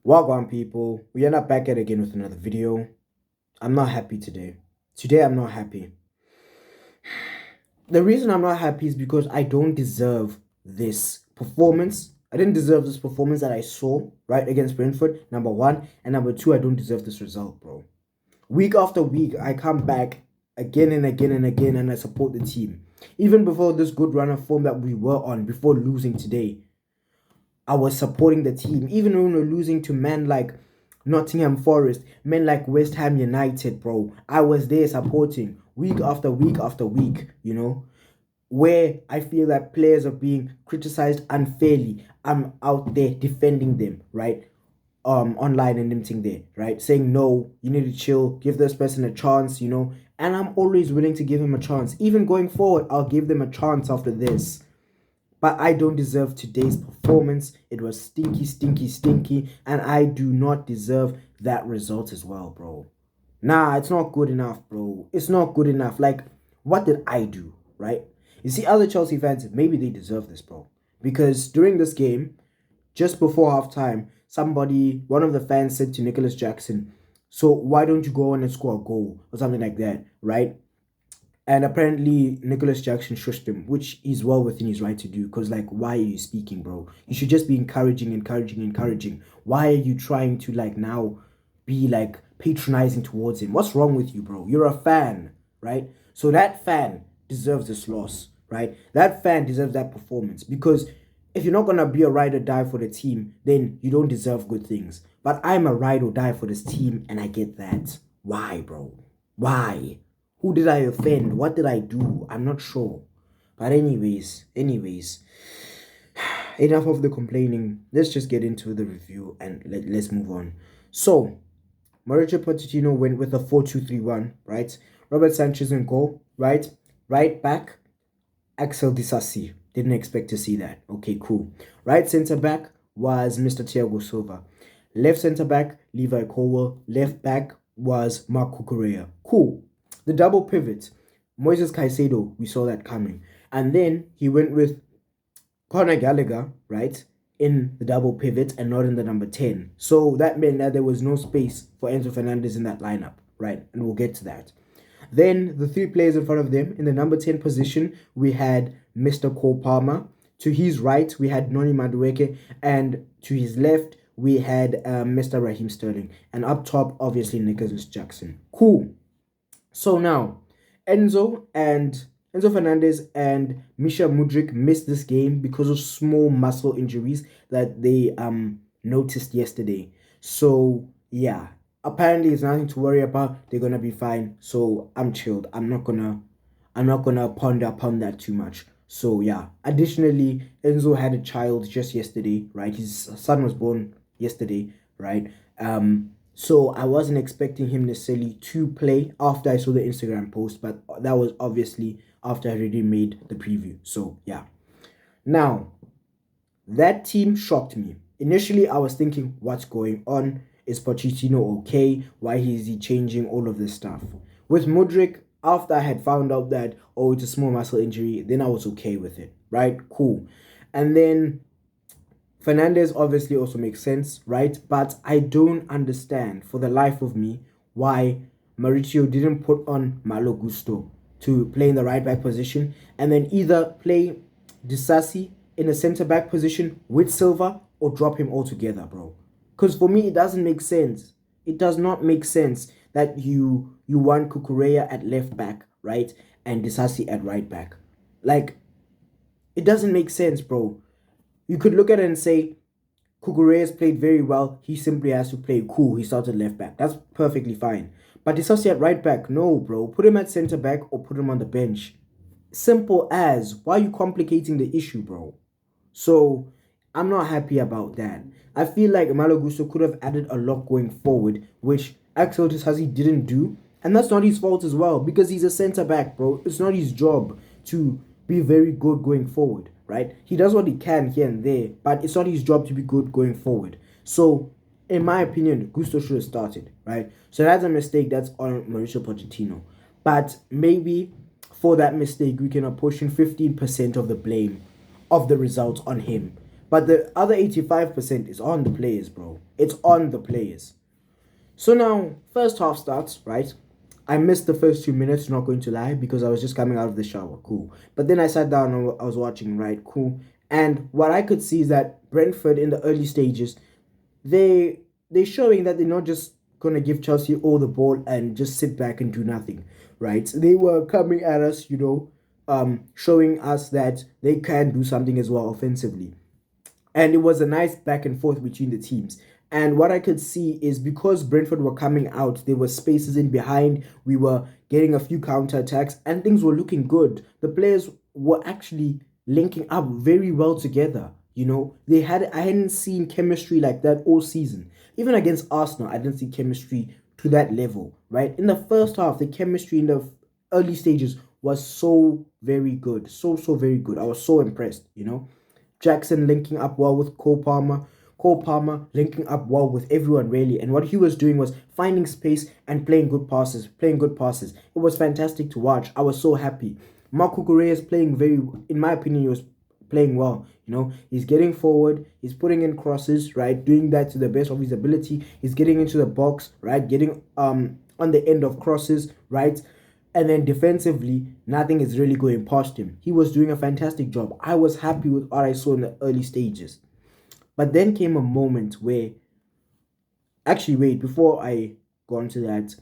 Welcome, people. We are not back at again with another video. I'm not happy today. Today, I'm not happy. The reason I'm not happy is because I don't deserve this performance. I didn't deserve this performance that I saw, right, against Brentford, number one. And number two, I don't deserve this result, bro. Week after week, I come back again and again and again and I support the team. Even before this good run of form that we were on, before losing today, I was supporting the team, even when we were losing to men like Nottingham Forest, men like West Ham United, bro. I was there supporting week after week after week, where I feel that players are being criticized unfairly. I'm out there defending them, right? Online and everything there, right? Saying no, you need to chill, give this person a chance, and I'm always willing to give him a chance. Even going forward, I'll give them a chance after this. But I don't deserve today's performance. It was stinky, stinky, stinky. And I do not deserve that result as well, bro. Nah, it's not good enough, bro. It's not good enough. Like, what did I do, right? You see, other Chelsea fans, maybe they deserve this, bro. Because during this game, just before halftime, one of the fans said to Nicholas Jackson, so why don't you go on and score a goal or something like that, right? And apparently, Nicholas Jackson shushed him, which is well within his right to do. Because, like, why are you speaking, bro? You should just be encouraging, encouraging, encouraging. Why are you trying to, like, now be, like, patronizing towards him? What's wrong with you, bro? You're a fan, right? So that fan deserves this loss, right? That fan deserves that performance. Because if you're not going to be a ride or die for the team, then you don't deserve good things. But I'm a ride or die for this team, and I get that. Why, bro? Why? Who did I offend? What did I do? I'm not sure. But anyways, enough of the complaining. Let's just get into the review and let's move on. So, Mauricio Pochettino went with a 4-2-3-1, right? Robert Sanchez in goal, right? Right back, Axel Disasi. Didn't expect to see that. Okay, cool. Right centre back was Mr. Thiago Silva. Left centre back, Levi Colwell. Left back was Marc Cucurella. Cool. The double pivot, Moises Caicedo, we saw that coming. And then he went with Conor Gallagher, right, in the double pivot and not in the number 10. So that meant that there was no space for Enzo Fernandez in that lineup, right? And we'll get to that. Then the three players in front of them, in the number 10 position, we had Mr. Cole Palmer. To his right, we had Noni Madueke. And to his left, we had Mr. Raheem Sterling. And up top, obviously, Nicholas Jackson. Cool. So now, Enzo Fernandez and Misha Mudryk missed this game because of small muscle injuries that they noticed yesterday. So yeah, apparently it's nothing to worry about. They're gonna be fine. So I'm chilled. I'm not gonna ponder upon that too much. So yeah. Additionally, Enzo had a child just yesterday, right? His son was born yesterday, right? So I wasn't expecting him necessarily to play after I saw the Instagram post, but that was obviously after I already made the preview. So yeah. Now, that team shocked me. Initially, I was thinking, what's going on? Is Pochettino okay? Why is he changing all of this stuff? With Mudryk, after I had found out that, oh, it's a small muscle injury, then I was okay with it, right? Cool. And then Fernandez obviously also makes sense, right? But I don't understand for the life of me why Mauricio didn't put on Malo Gusto to play in the right back position and then either play Disasi in a centre back position with Silva or drop him altogether, bro. Because for me, it doesn't make sense. It does not make sense that you want Cucurella at left back, right? And Disasi at right back. Like, it doesn't make sense, bro. You could look at it and say, Cucurella's played very well. He simply has to play cool. He started left back. That's perfectly fine. But Disasi at right back, no, bro. Put him at centre back or put him on the bench. Simple as. Why are you complicating the issue, bro? So, I'm not happy about that. I feel like Malo Gusto could have added a lot going forward, which Axel Disasi didn't do. And that's not his fault as well, because he's a centre back, bro. It's not his job to be very good going forward, right? He does what he can here and there, but it's not his job to be good going forward. So, in my opinion, Gusto should have started, right? So that's a mistake that's on Mauricio Pochettino. But maybe for that mistake, we can apportion 15% of the blame of the results on him. But the other 85% is on the players, bro. It's on the players. So now, first half starts, right? I missed the first 2 minutes, not going to lie, because I was just coming out of the shower. Cool. But then I sat down and I was watching, right? Cool. And what I could see is that Brentford in the early stages, they're showing that they're not just gonna give Chelsea all the ball and just sit back and do nothing, right? They were coming at us, showing us that they can do something as well offensively. And it was a nice back and forth between the teams. And what I could see is because Brentford were coming out, there were spaces in behind. We were getting a few counter attacks, and things were looking good. The players were actually linking up very well together. I hadn't seen chemistry like that all season. Even against Arsenal, I didn't see chemistry to that level. Right in the first half, the chemistry in the early stages was so very good, so very good. I was so impressed. Jackson linking up well with Cole Palmer. Cole Palmer linking up well with everyone, really. And what he was doing was finding space and playing good passes. It was fantastic to watch. I was so happy. Marco Correa is playing in my opinion, he was playing well. He's getting forward. He's putting in crosses, right? Doing that to the best of his ability. He's getting into the box, right? Getting on the end of crosses, right? And then defensively, nothing is really going past him. He was doing a fantastic job. I was happy with what I saw in the early stages. But then came a moment where, actually, wait, before I go on to that,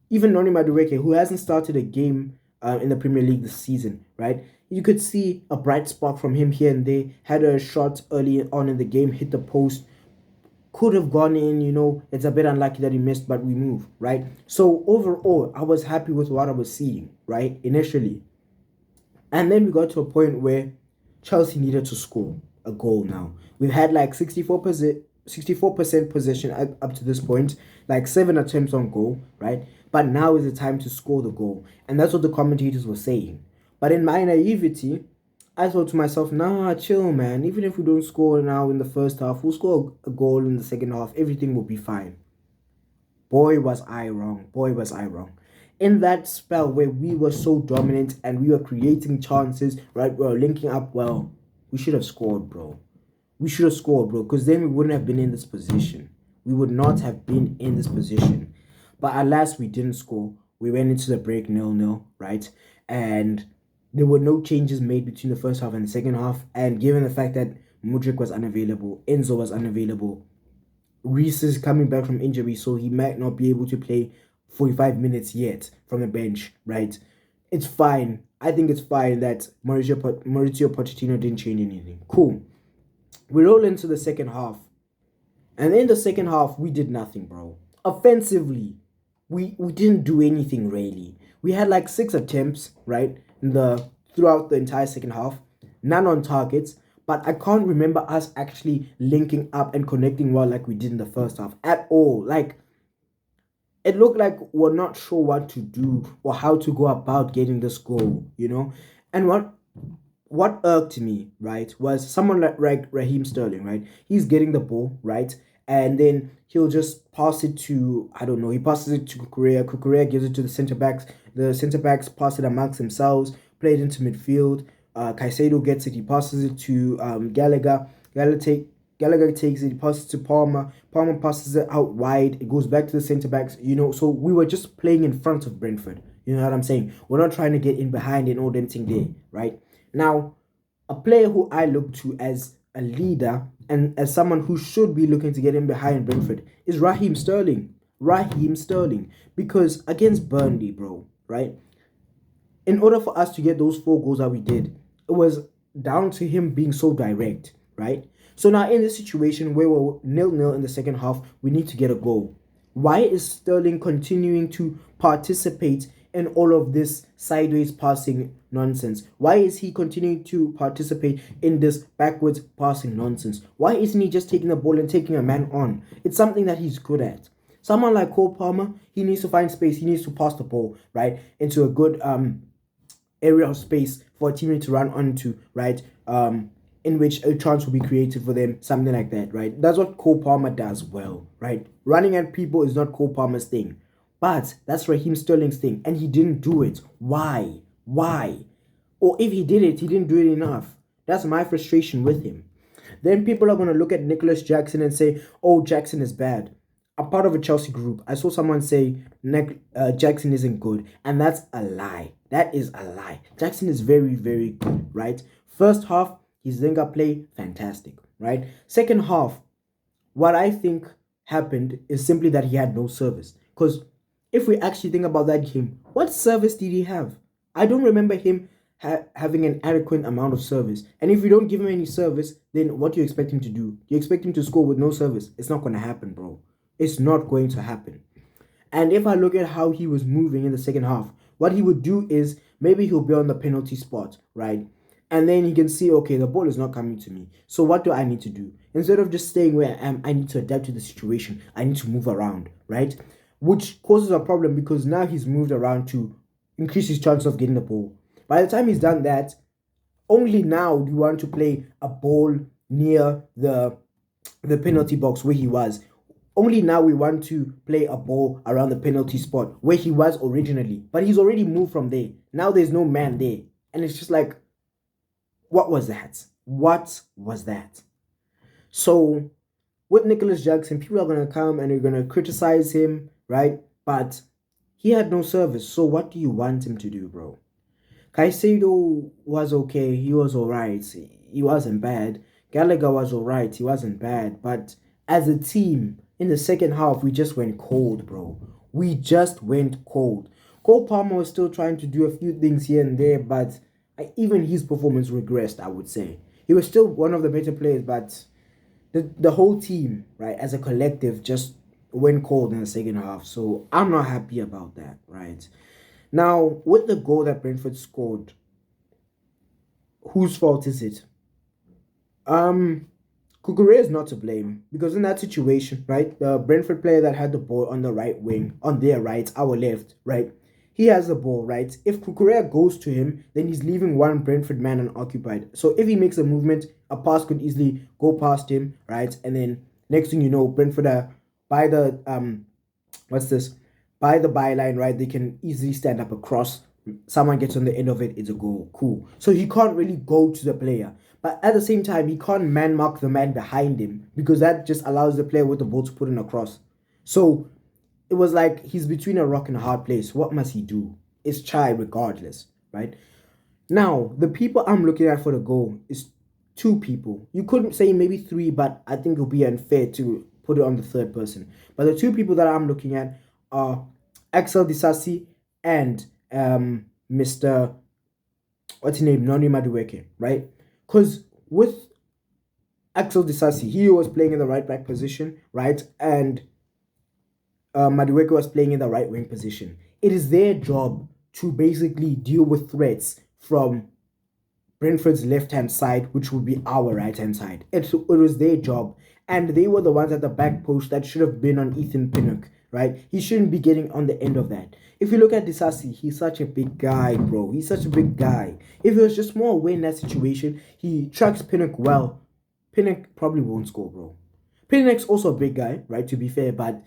even Noni Madueke, who hasn't started a game in the Premier League this season, right? You could see a bright spark from him here and there. Had a shot early on in the game, hit the post. Could have gone in, it's a bit unlucky that he missed, but we move, right? So overall, I was happy with what I was seeing, right, initially. And then we got to a point where Chelsea needed to score a goal now. We've had like 64% possession up to this point, like 7 attempts on goal, right? But now is the time to score the goal. And that's what the commentators were saying. But in my naivety, I thought to myself, nah, chill, man. Even if we don't score now in the first half, we'll score a goal in the second half. Everything will be fine. Boy, was I wrong. In that spell where we were so dominant and we were creating chances, right? We were linking up well. We should have scored, bro. Because then we wouldn't have been in this position. We would not have been in this position. But alas, we didn't score. We went into the break 0-0, right? And there were no changes made between the first half and the second half. And given the fact that Mudryk was unavailable, Enzo was unavailable, Reece is coming back from injury, so he might not be able to play 45 minutes yet from the bench, right? It's fine. I think it's fine that Mauricio Pochettino didn't change anything. Cool. We roll into the second half. And in the second half, we did nothing, bro. Offensively, we didn't do anything, really. We had like 6 attempts, right, throughout the entire second half. None on targets. But I can't remember us actually linking up and connecting well like we did in the first half at all. Like, it looked like we're not sure what to do or how to go about getting this goal, And what irked me, right, was someone like Raheem Sterling, right? He's getting the ball, right? And then he'll just pass it to, I don't know, he passes it to Kukurea. Kukurea gives it to the centre-backs. The centre-backs pass it amongst themselves, play it into midfield. Caicedo gets it, he passes it to Gallagher. Gallagher takes it, he passes it to Palmer. Palmer passes it out wide. It goes back to the centre-backs, So we were just playing in front of Brentford. You know what I'm saying? We're not trying to get in behind and all them thing there, right? Now, a player who I look to as a leader and as someone who should be looking to get in behind Brentford is Raheem Sterling. Because against Burnley, bro, right? In order for us to get those 4 goals that we did, it was down to him being so direct, right? So now in this situation where we're 0-0 in the second half, we need to get a goal. Why is Sterling continuing to participate in all of this sideways passing nonsense? Why is he continuing to participate in this backwards passing nonsense? Why isn't he just taking the ball and taking a man on? It's something that he's good at. Someone like Cole Palmer, he needs to find space. He needs to pass the ball, right, into a good area of space for a teammate to run onto, right, in which a chance will be created for them, something like that, right? That's what Cole Palmer does well, right? Running at people is not Cole Palmer's thing, but that's Raheem Sterling's thing, and he didn't do it. Why? Or if he did it, he didn't do it enough. That's my frustration with him. then people are going to look at Nicholas Jackson and say, oh, Jackson is bad. I'm part of a Chelsea group. I saw someone say Jackson isn't good, and that's a lie. That is a lie. Jackson is very, very good, right? First half, his Zenga play, fantastic, right? Second half, what I think happened is simply that he had no service. Because if we actually think about that game, what service did he have? I don't remember him having an adequate amount of service. And if you don't give him any service, then what do you expect him to do? You expect him to score with no service? It's not going to happen, bro. It's not going to happen. And if I look at how he was moving in the second half, what he would do is maybe he'll be on the penalty spot, right? And then he can see, okay, the ball is not coming to me. So what do I need to do? Instead of just staying where I am, I need to adapt to the situation. I need to move around, right? Which causes a problem because now he's moved around to increase his chance of getting the ball. By the time he's done that, only now do you want to play a ball near the penalty box where he was. Only now we want to play a ball around the penalty spot where he was originally. But he's already moved from there. Now there's no man there. And it's just like, what was that? What was that? So with Nicholas Jackson, people are going to come and they're going to criticize him, right? But he had no service. So what do you want him to do, bro? Caicedo was okay. He was all right. He wasn't bad. Gallagher was all right. He wasn't bad. But as a team, in the second half, we just went cold, bro. We just went cold. Cole Palmer was still trying to do a few things here and there, but even his performance regressed, I would say. He was still one of the better players, but the whole team, right, as a collective, just went cold in the second half. So I'm not happy about that, right? Now, with the goal that Brentford scored, whose fault is it? Kukurea is not to blame because in that situation, right, the Brentford player that had the ball on the right wing, on their right, our left, right, he has the ball, right? If Kukurea goes to him, then he's leaving one Brentford man unoccupied. So if he makes a movement, a pass could easily go past him, right? And then next thing you know, Brentford are by the by the byline, right? They can easily stand up across. Someone gets on the end of it, it's a goal. Cool. So he can't really go to the player. But at the same time, he can't man mark the man behind him because that just allows the player with the ball to put in a cross. So it was like he's between a rock and a hard place. What must he do? It's try regardless, right? Now, the people I'm looking at for the goal is two people. You couldn't say maybe three, but I think it would be unfair to put it on the third person. But the two people that I'm looking at are Axel Disasi and Mr. What's his name? Noni Madueke, right? Because with Axel Disasi, he was playing in the right back position, right? And Madueke was playing in the right wing position. It is their job to basically deal with threats from Brentford's left-hand side, which would be our right-hand side. It was their job. And they were the ones at the back post that should have been on Ethan Pinnock, right? He shouldn't be getting on the end of that. If you look at Disasi, he's such a big guy, bro. He's such a big guy. If he was just more aware in that situation, he tracks Pinnock well. Pinnock probably won't score, bro. Pinnock's also a big guy, right, to be fair, but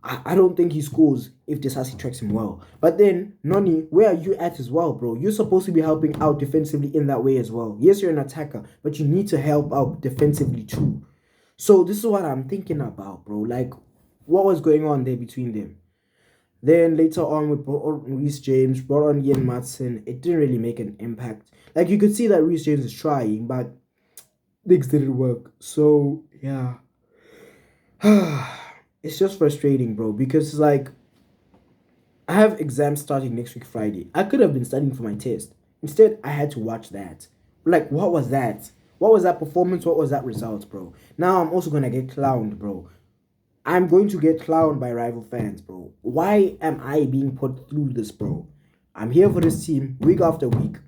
I don't think he scores if Disasi tracks him well. But then, Noni, where are you at as well, bro? You're supposed to be helping out defensively in that way as well. Yes, you're an attacker, but you need to help out defensively too. So this is what I'm thinking about, bro. Like, what was going on there between them? Then later on, we brought on Reece James, brought on Ian Matson. It didn't really make an impact. Like, you could see that Reece James is trying, but things didn't work. So, yeah. It's just frustrating, bro, because it's like I have exams starting next week Friday. I could have been studying for my test. Instead, I had to watch that. Like, what was that? What was that performance? What was that result, bro? Now I'm also gonna get clowned, bro. I'm going to get clowned by rival fans, bro. Why am I being put through this, bro? I'm here for this team week after week.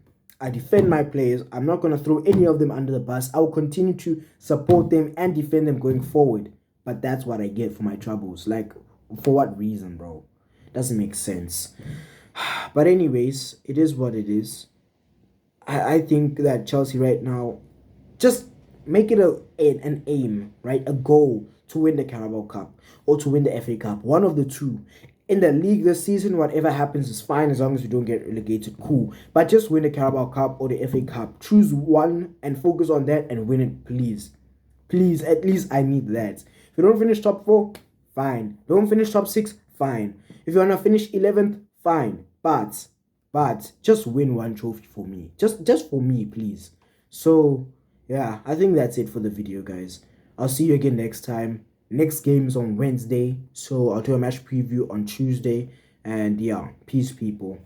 I defend my players. I'm not gonna throw any of them under the bus. I will continue to support them and defend them going forward. But that's what I get for my troubles. Like, for what reason, bro? Doesn't make sense. But anyways, it is what it is. I think that Chelsea right now, just make it an aim, right? A goal to win the Carabao Cup or to win the FA Cup. One of the two. In the league this season, whatever happens is fine as long as we don't get relegated. Cool. But just win the Carabao Cup or the FA Cup. Choose one and focus on that and win it, please. Please, at least I need that. If you don't finish top 4, fine. Don't finish top 6, fine. If you want to finish 11th, fine. But just win one trophy for me. Just for me, please. So, yeah, I think that's it for the video, guys. I'll see you again next time. Next game is on Wednesday, so I'll do a match preview on Tuesday. And yeah, peace, people.